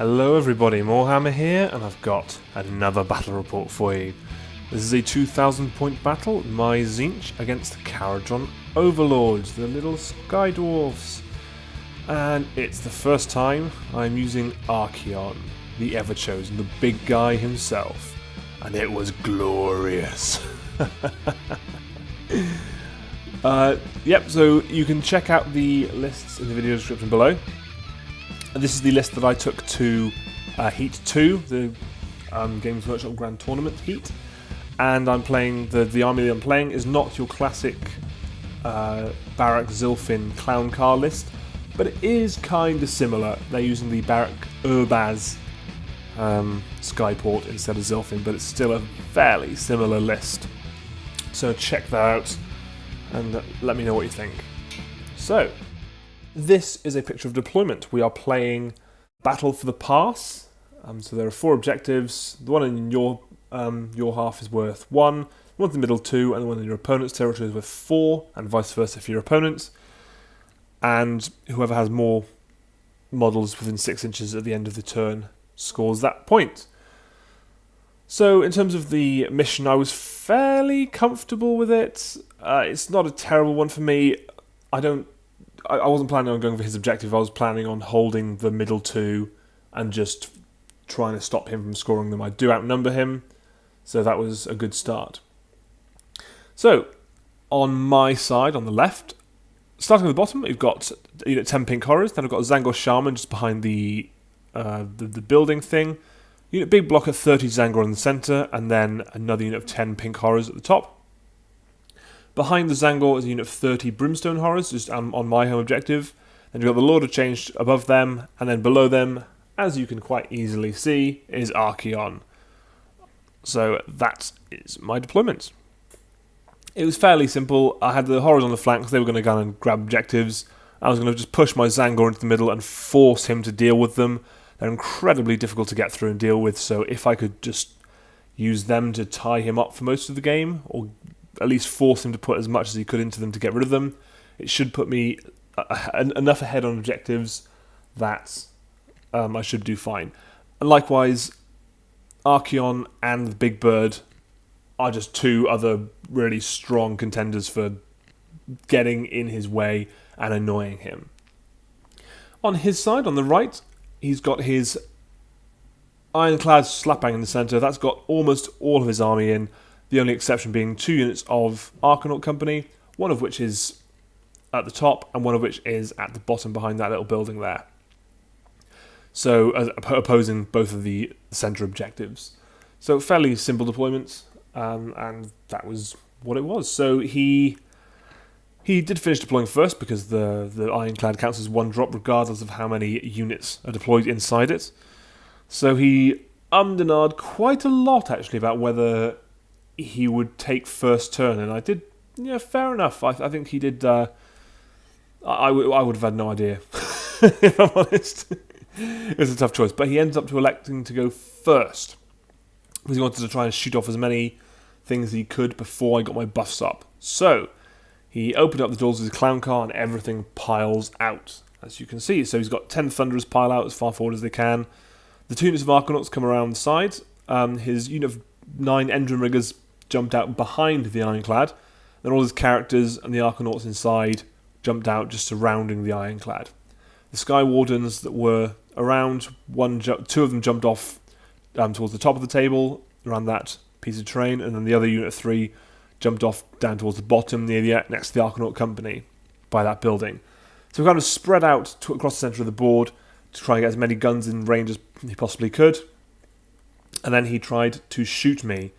Hello everybody, Moarhammer here, and I've got another battle report for you. This is a 2,000 point battle, my Tzeentch against the Kharadron Overlords, the little sky dwarfs. And it's the first time I'm using Archaon, the ever-chosen, the big guy himself. And it was glorious. Yep, so you can check out the lists in the video description below. This is the list that I took to Heat 2, the Games Workshop Grand Tournament Heat. And I'm playing, the army that I'm playing is not your classic Barak-Zilfin clown car list, but it is kind of similar. They're using the Barak-Urbaz Skyport instead of Zilfin, but it's still a fairly similar list. So check that out and let me know what you think. So, this is a picture of deployment. We are playing Battle for the Pass. So there are 4 objectives. The one in your half is worth 1, the one in the middle 2, and the one in your opponent's territory is worth 4, and vice versa for your opponents. And whoever has more models within 6 inches at the end of the turn scores that point. So in terms of the mission, I was fairly comfortable with it. It's not a terrible one for me. I wasn't planning on going for his objective. I was planning on holding the middle 2 and just trying to stop him from scoring them. I do outnumber him, so that was a good start. So, on my side, on the left, starting at the bottom, we've got 10 pink horrors. Then I've got Tzaangor Shaman just behind the building thing. Unit big block at 30 Tzaangor in the centre, and then another unit of 10 pink horrors at the top. Behind the Tzaangor is a unit of 30 Brimstone Horrors, just on my home objective. Then you've got the Lord of Change above them, and then below them, as you can quite easily see, is Archaon. So that is my deployment. It was fairly simple. I had the Horrors on the flanks, they were going to go and grab objectives. I was going to just push my Tzaangor into the middle and force him to deal with them. They're incredibly difficult to get through and deal with, so if I could just use them to tie him up for most of the game, or at least force him to put as much as he could into them to get rid of them, it should put me enough ahead on objectives that I should do fine. And likewise, Archaon and the Big Bird are just 2 other really strong contenders for getting in his way and annoying him. On his side, on the right, he's got his Ironclad slap bang in the centre. That's got almost all of his army in. The only exception being 2 units of Arkanaut Company, one of which is at the top and one of which is at the bottom behind that little building there. So, opposing both of the centre objectives. So, fairly simple deployments, and that was what it was. So, he did finish deploying first because the Ironclad counts as 1 drop regardless of how many units are deployed inside it. So, he and ahed quite a lot actually about whether he would take first turn, and I did, yeah, fair enough. I think he did. I would have had no idea, if I'm honest. It was a tough choice, but he ends up electing to go first because he wanted to try and shoot off as many things as he could before I got my buffs up. So he opened up the doors with his clown car, and everything piles out, as you can see. So he's got 10 Thunderers pile out as far forward as they can. The 2 units of Arkanauts come around the side. His unit of 9 Endrinriggers jumped out behind the Ironclad. Then all his characters and the Arkanauts inside jumped out, just surrounding the Ironclad. The Skywardens that were around, 2 of them jumped off towards the top of the table, around that piece of terrain, and then the other unit of 3 jumped off down towards the bottom, next to the Arkanaut Company, by that building. So we kind of spread out across the centre of the board to try and get as many guns in range as he possibly could. And then he tried to shoot me.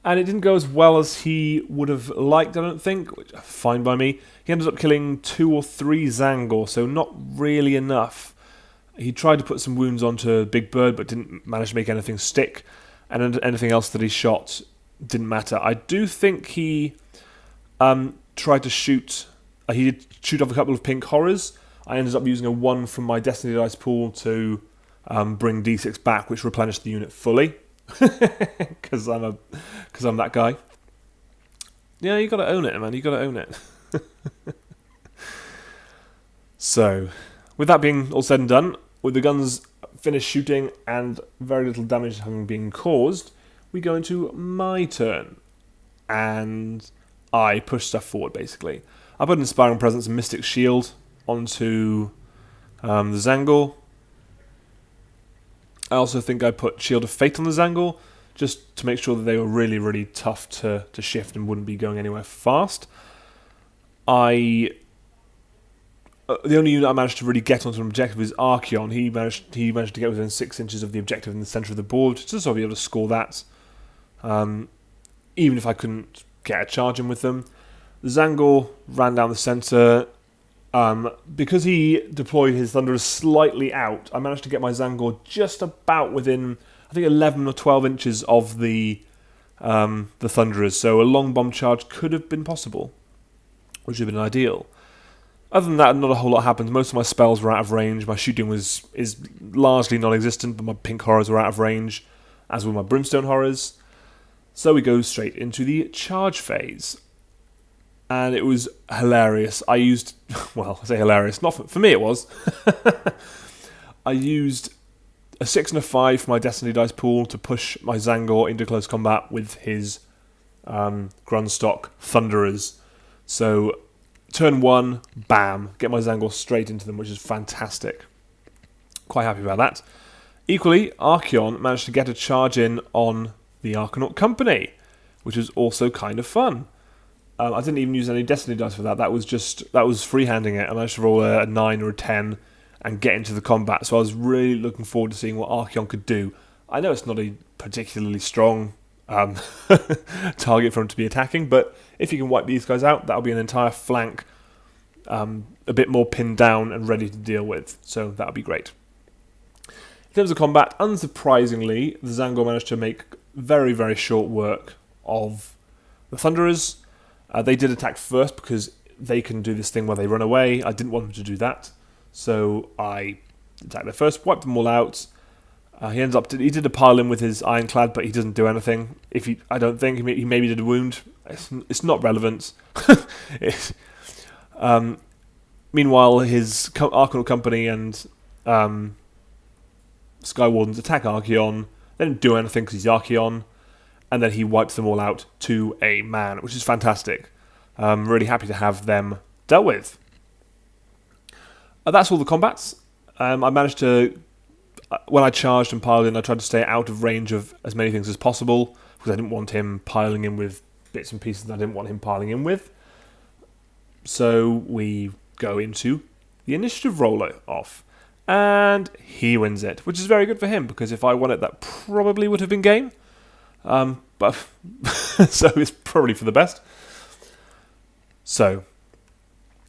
And it didn't go as well as he would have liked, I don't think, which fine by me. He ended up killing 2 or 3 Tzaangor, so not really enough. He tried to put some wounds onto Big Bird, but didn't manage to make anything stick. And anything else that he shot didn't matter. I do think he tried to shoot... he did shoot off a couple of pink horrors. I ended up using a 1 from my Destiny Dice pool to bring D6 back, which replenished the unit fully. Because I'm that guy. Yeah, you got to own it, man. You got to own it. So, with that being all said and done, with the guns finished shooting and very little damage having been caused, we go into my turn. And I push stuff forward, basically. I put Inspiring Presence and Mystic Shield onto the Tzaangor. I also think I put Shield of Fate on the Tzaangor, just to make sure that they were really, really tough to shift and wouldn't be going anywhere fast. The only unit I managed to really get onto an objective is Archaon. He managed to get within 6 inches of the objective in the centre of the board, just so I'll be able to score that. Even if I couldn't get a charge in with them. The Tzaangor ran down the centre. Because he deployed his Thunderers slightly out, I managed to get my Tzaangor just about within, I think, 11 or 12 inches of the Thunderers. So a long bomb charge could have been possible, which would have been ideal. Other than that, not a whole lot happened. Most of my spells were out of range. My shooting is largely non-existent, but my pink horrors were out of range, as were my Brimstone Horrors. So we go straight into the charge phase. And it was hilarious. I used, well, I say hilarious, not for me it was. I used a 6 and a 5 for my Destiny dice pool to push my Tzaangor into close combat with his Grundstock Thunderers. So turn 1, bam, get my Tzaangor straight into them, which is fantastic. Quite happy about that. Equally, Archaon managed to get a charge in on the Arkanaut Company, which is also kind of fun. I didn't even use any Destiny dice for that. That was freehanding it. I managed to roll a 9 or a 10 and get into the combat. So I was really looking forward to seeing what Archaon could do. I know it's not a particularly strong target for him to be attacking, but if you can wipe these guys out, that'll be an entire flank a bit more pinned down and ready to deal with. So that'll be great. In terms of combat, unsurprisingly, the Tzaangor managed to make very, very short work of the Thunderers. They did attack first because they can do this thing where they run away. I didn't want them to do that, so I attacked there first, wiped them all out. He did a pile in with his Ironclad, but he doesn't do anything. I don't think he maybe did a wound. It's not relevant. Meanwhile, his Arkanaut Company and Skywardens attack Archaon. They didn't do anything because he's Archaon. And then he wipes them all out to a man, which is fantastic. I'm really happy to have them dealt with. That's all the combats. I managed to, when I charged and piled in, I tried to stay out of range of as many things as possible, because I didn't want him piling in with bits and pieces that I didn't want him piling in with. So we go into the initiative roller off. And he wins it, which is very good for him, because if I won it, that probably would have been game. But so it's probably for the best. So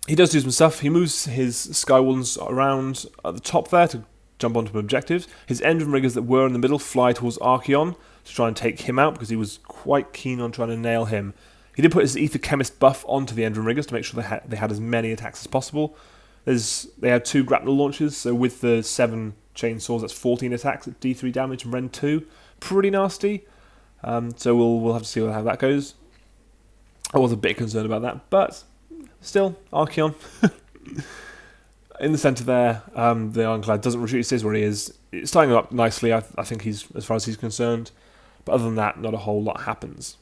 he does do some stuff. He moves his Skywardens around at the top there to jump onto objectives. His Endrinriggers that were in the middle fly towards Archaon to try and take him out, because he was quite keen on trying to nail him. He did put his Aether-khemist buff onto the Endrinriggers to make sure they had as many attacks as possible. They had 2 grapnel launchers, so with the 7 chainsaws, that's 14 attacks at D3 damage and Ren 2. Pretty nasty. So we'll have to see how that goes. I was a bit concerned about that, but still, Archaon. In the centre there, the Ironclad doesn't retreat, it stays where he is. It's tying up nicely, I think, as far as he's concerned. But other than that, not a whole lot happens.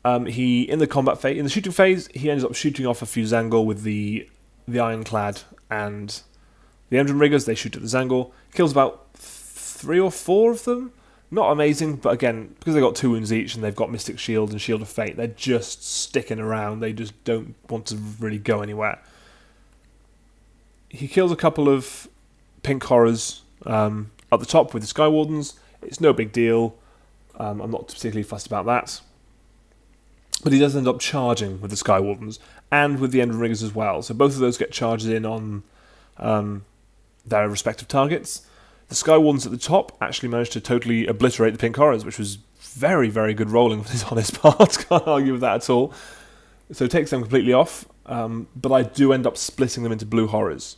In the shooting phase, he ends up shooting off a few Tzaangor with the Ironclad and the Endrinriggers. They shoot at the Tzaangor. Kills about 3 or 4 of them. Not amazing, but again, because they've got 2 wounds each and they've got Mystic Shield and Shield of Fate, they're just sticking around. They just don't want to really go anywhere. He kills a couple of pink horrors at the top with the Skywardens. It's no big deal. I'm not particularly fussed about that. But he does end up charging with the Skywardens and with the Endrinriggers as well. So both of those get charges in on their respective targets. The Skywardens at the top actually managed to totally obliterate the pink horrors, which was very, very good rolling on his part. Can't argue with that at all. So it takes them completely off, but I do end up splitting them into blue horrors.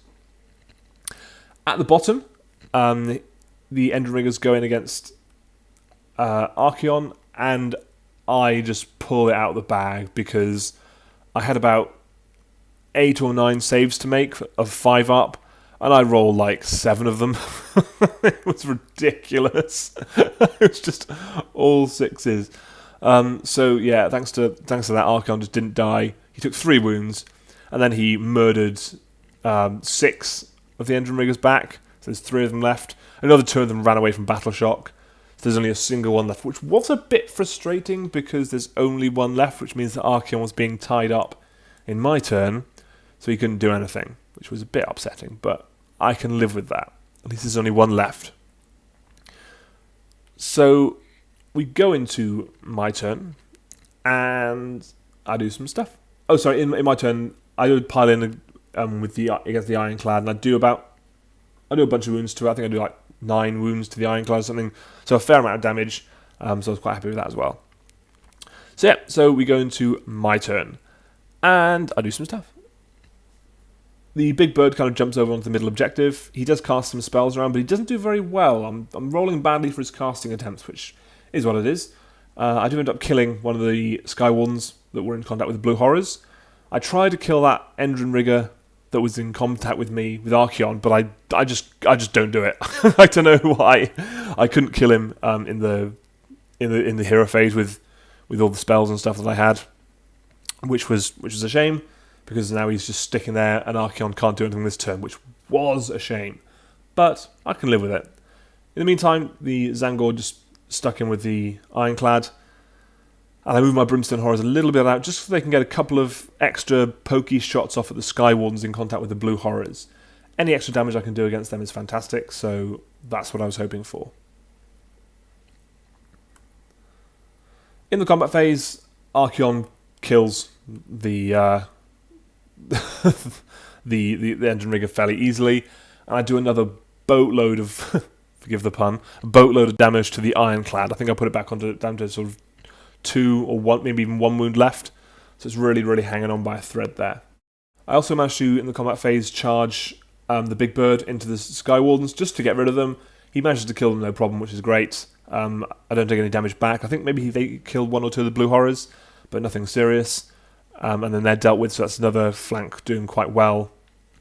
At the bottom, the Endrinriggers go in against Archaon, and I just pull it out of the bag because I had about 8 or 9 saves to make of 5 up. and I rolled like 7 of them. It was ridiculous. It was just all 6s. So yeah, thanks to that, Archaon just didn't die. He took 3 wounds, and then he murdered 6 of the Endrinriggers back. So there's 3 of them left. Another 2 of them ran away from battle shock. So there's only a single one left, which was a bit frustrating because there's only one left, which means that Archaon was being tied up in my turn, so he couldn't do anything, which was a bit upsetting, but I can live with that. At least there's only one left. So we go into my turn, and I do some stuff. Oh, sorry, in my turn, I would pile in with against the Ironclad, and I do a bunch of wounds to it. I think I do like 9 wounds to the Ironclad or something, so a fair amount of damage. So I was quite happy with that as well. So yeah, so we go into my turn, and I do some stuff. The big bird kind of jumps over onto the middle objective. He does cast some spells around, but he doesn't do very well. I'm rolling badly for his casting attempts, which is what it is. I do end up killing one of the Skywardens that were in contact with the Blue Horrors. I tried to kill that Endrinrigger that was in contact with me with Archaon, but I just don't do it. I don't know why. I couldn't kill him in the hero phase with all the spells and stuff that I had, which was a shame, because now he's just sticking there and Archaon can't do anything this turn, which was a shame. But I can live with it. In the meantime, the Tzaangor just stuck in with the Ironclad, and I move my Brimstone Horrors a little bit out, just so they can get a couple of extra pokey shots off at the Skywardens in contact with the Blue Horrors. Any extra damage I can do against them is fantastic, so that's what I was hoping for. In the combat phase, Archaon kills the Endrinrigger fairly easily, and I do another boatload of, forgive the pun, a boatload of damage to the Ironclad. I think I put it back down to sort of 2 or 1, maybe even 1 wound left, so it's really, really hanging on by a thread there. I also managed to, in the combat phase, charge the big bird into the Skywardens just to get rid of them. He manages to kill them no problem, which is great. I don't take any damage back. I think maybe they killed 1 or 2 of the Blue Horrors, but nothing serious. And then they're dealt with, so that's another flank doing quite well.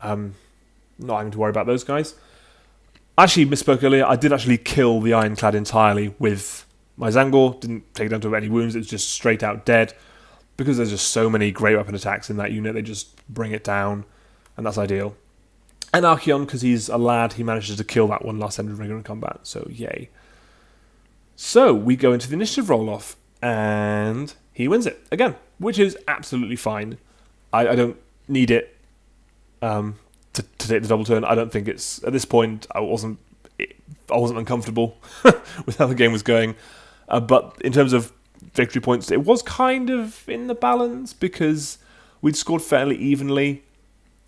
Not having to worry about those guys. I actually misspoke earlier. I did actually kill the Ironclad entirely with my Tzaangor. Didn't take it down to any wounds. It was just straight out dead. Because there's just so many great weapon attacks in that unit, they just bring it down, and that's ideal. And Archaon, because he's a lad, he manages to kill that one last Endrinrigger in combat, so yay. So we go into the initiative roll-off, and he wins it again, which is absolutely fine. I don't need it to take the double turn. I don't think it's, at this point, I wasn't uncomfortable with how the game was going. But in terms of victory points, it was kind of in the balance because we'd scored fairly evenly.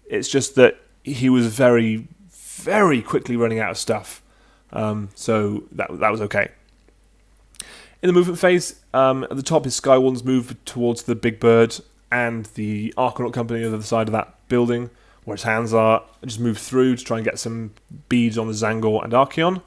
It's just that he was very, very quickly running out of stuff. So that was okay. In the movement phase, at the top, his Skywardens move towards the big bird and the Arkanaut Company on the other side of that building, where his hands are, and just move through to try and get some beads on the Tzaangor and Archaon.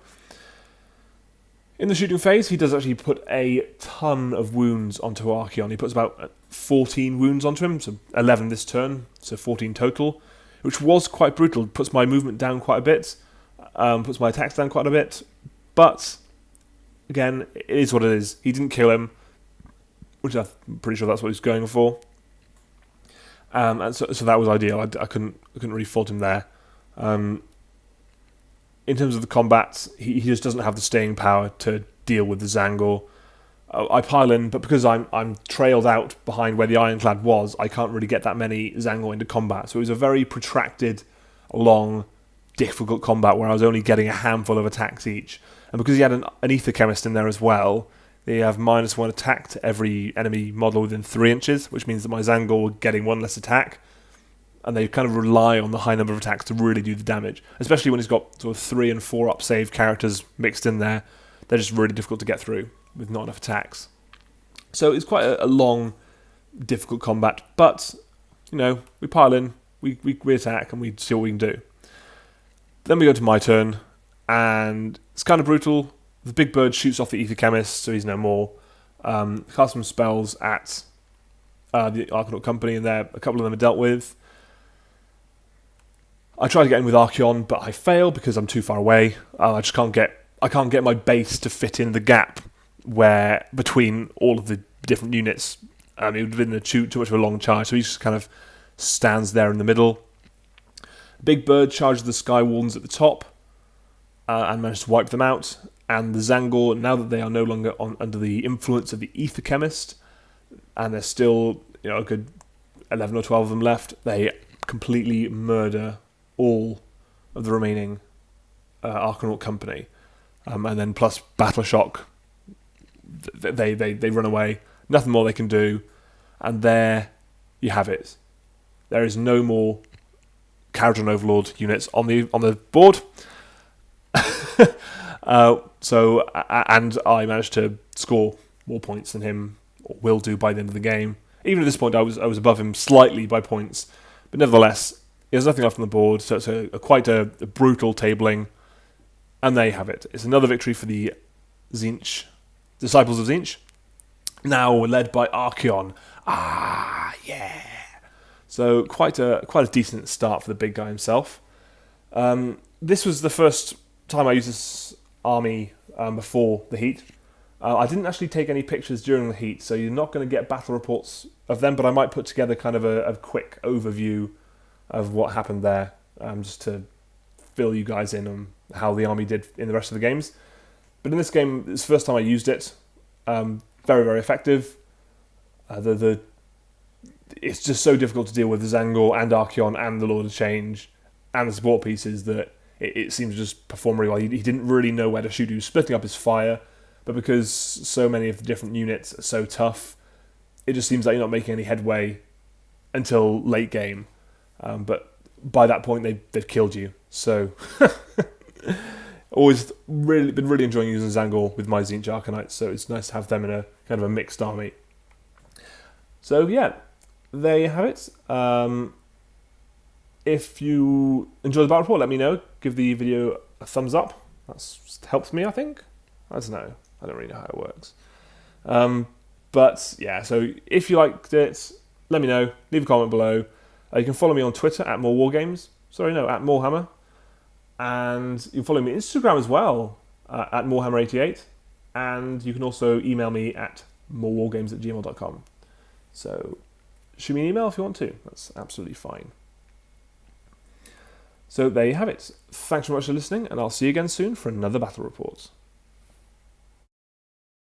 In the shooting phase, he does actually put a ton of wounds onto Archaon. He puts about 14 wounds onto him, so 11 this turn, so 14 total, which was quite brutal. Puts my movement down quite a bit, puts my attacks down quite a bit, but again, it is what it is. He didn't kill him, which I'm pretty sure that's what he's going for. And so that was ideal. I couldn't really fault him there. In terms of the combat, he just doesn't have the staying power to deal with the Tzaangor. I pile in, but because I'm trailed out behind where the Ironclad was, I can't really get that many Tzaangor into combat. So it was a very protracted, long, difficult combat where I was only getting a handful of attacks each. And because he had an Aether-khemist in there as well, they have -1 attack to every enemy model within 3 inches, which means that my Tzaangor were getting 1 less attack. And they kind of rely on the high number of attacks to really do the damage. Especially when he's got sort of 3 and 4 up save characters mixed in there. They're just really difficult to get through with not enough attacks. So it's quite a long, difficult combat. But, you know, we pile in, we attack, and we see what we can do. Then we go to my turn, and it's kind of brutal. The big bird shoots off the Aether-khemist, so he's no more. Cast some spells at the Arkanaut Company, and a couple of them are dealt with. I try to get in with Archaon, but I fail because I'm too far away. I just can't get my base to fit in the gap where between all of the different units. It would have been too much of a long charge, so he just kind of stands there in the middle. Big Bird charges the Skywardens at the top and manages to wipe them out. And the Tzaangor, now that they are no longer under the influence of the Aether-khemist, and there's still a good 11 or 12 of them left, they completely murder all of the remaining Arkanaut Company. And then plus Battle Shock, they run away. Nothing more they can do. And there you have it. There is no more Kharadron Overlord units on the board. And I managed to score more points than him, or will do by the end of the game. Even at this point, I was above him slightly by points, but nevertheless, there's nothing left on the board. So it's quite a brutal tabling, and there you have it. It's another victory for the Tzeentch, Disciples of Tzeentch, now led by Archaon. Yeah. So quite a decent start for the big guy himself. This was the first time I used this army before the heat. I didn't actually take any pictures during the heat, so you're not going to get battle reports of them, but I might put together kind of a quick overview of what happened there, just to fill you guys in on how the army did in the rest of the games. But in this game, it's the first time I used it. Very, very effective. It's just so difficult to deal with the Tzaangor and Archaon and the Lord of Change and the support pieces that it seems to just perform really well. He didn't really know where to shoot. He was splitting up his fire, but because so many of the different units are so tough, it just seems like you're not making any headway until late game. But by that point, they've killed you. So, always been really enjoying using Tzaangor with my Tzeentch Arkanites, so it's nice to have them in a kind of a mixed army. So yeah, there you have it. If you enjoy the battle report, let me know. Give the video a thumbs up. That's helps me, I think. I don't know. I don't really know how it works. But yeah, so if you liked it, let me know. Leave a comment below. You can follow me on Twitter at @morewargames. At Moarhammer. And you can follow me on Instagram as well, at Moarhammer88. And you can also email me at morewargames@gmail.com. So shoot me an email if you want to. That's absolutely fine. So there you have it. Thanks very much for listening, and I'll see you again soon for another battle report.